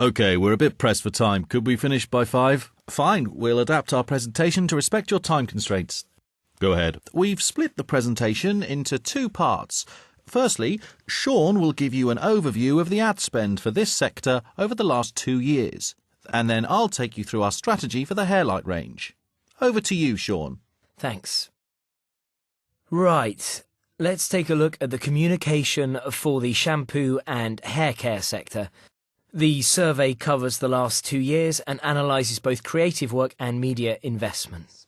OK, we're a bit pressed for time. Could we finish by 5? Fine, we'll adapt our presentation to respect your time constraints. Go ahead. We've split the presentation into 2 parts. Firstly, Sean will give you an overview of the ad spend for this sector over the last 2 years. And then I'll take you through our strategy for the hairlight range. Over to you, Sean. Thanks. Right, let's take a look at the communication for the shampoo and hair care sector. The survey covers the last 2 years and analyses both creative work and media investment.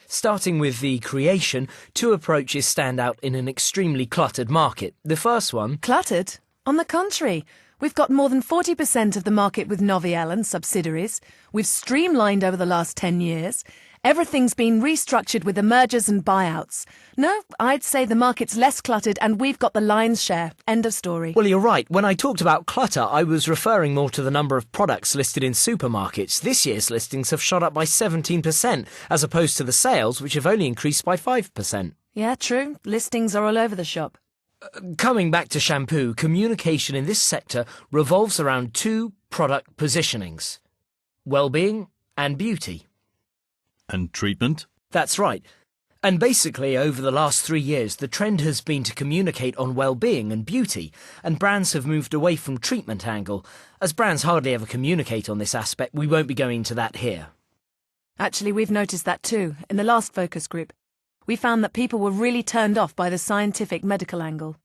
Starting with the creation, 2 approaches stand out in an extremely cluttered market. The first one... Cluttered? On the contrary, we've got more than 40% of the market with Noviel and subsidiaries. We've streamlined over the last 10 years. Everything's been restructured with the mergers and buyouts. No, I'd say the market's less cluttered and we've got the lion's share. End of story. Well, you're right. When I talked about clutter, I was referring more to the number of products listed in supermarkets. This year's listings have shot up by 17%, as opposed to the sales, which have only increased by 5%. Yeah, true. Listings are all over the shop. Coming back to shampoo, communication in this sector revolves around 2 product positionings: well-being and beauty. And treatment? That's right. And basically, over the last 3 years, the trend has been to communicate on well-being and beauty, and brands have moved away from treatment angle. As brands hardly ever communicate on this aspect, we won't be going into that here. Actually, we've noticed that too, in the last focus group. We found that people were really turned off by the scientific medical angle.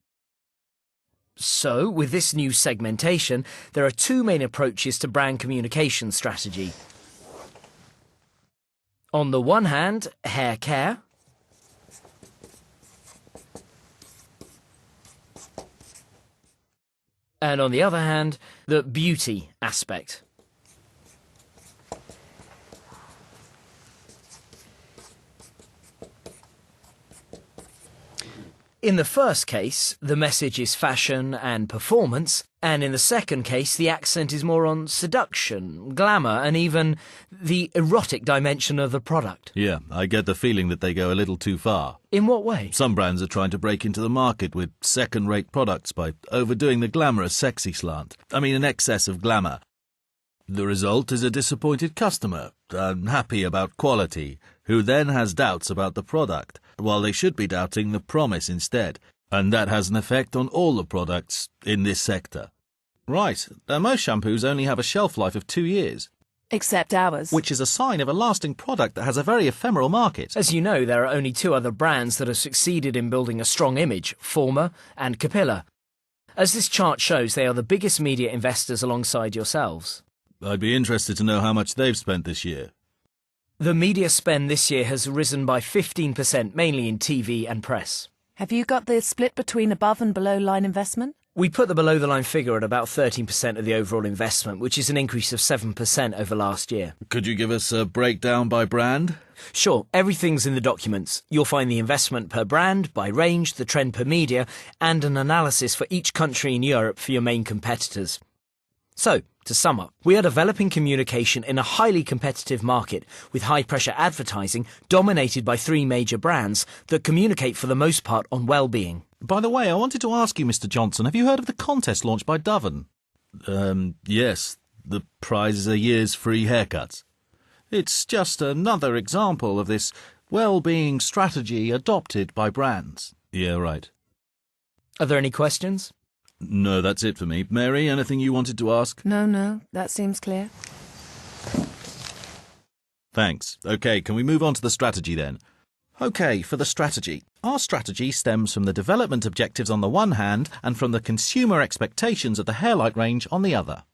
So, with this new segmentation, there are 2 main approaches to brand communication strategy. On the one hand, hair care. And on the other hand, the beauty aspect. In the first case, the message is fashion and performance, and in the second case, the accent is more on seduction, glamour, and even the erotic dimension of the product. Yeah, I get the feeling that they go a little too far. In what way? Some brands are trying to break into the market with second-rate products by overdoing the glamorous sexy slant. I mean, an excess of glamour. The result is a disappointed customer, unhappy about quality, who then has doubts about the product, while they should be doubting the promise instead. And that has an effect on all the products in this sector. Right, most shampoos only have a shelf life of 2 years. Except ours. Which is a sign of a lasting product that has a very ephemeral market. As you know, there are only 2 other brands that have succeeded in building a strong image, Former and Capilla. As this chart shows, they are the biggest media investors alongside yourselves. I'd be interested to know how much they've spent this year. The media spend this year has risen by 15%, mainly in TV and press. Have you got the split between above and below line investment? We put the below-the-line figure at about 13% of the overall investment, which is an increase of 7% over last year. Could you give us a breakdown by brand? Sure, everything's in the documents. You'll find the investment per brand, by range, the trend per media, and an analysis for each country in Europe for your main competitors. So, to sum up, we are developing communication in a highly competitive market with high-pressure advertising dominated by 3 major brands that communicate for the most part on well-being. By the way, I wanted to ask you, Mr. Johnson, have you heard of the contest launched by Doven? Yes. The prize is a year's free haircuts. It's just another example of this well-being strategy adopted by brands. Yeah, right. Are there any questions? No, that's it for me. Mary, anything you wanted to ask? No, that seems clear. Thanks. OK, can we move on to the strategy then? OK, for the strategy. Our strategy stems from the development objectives on the one hand and from the consumer expectations of the hairlight range on the other.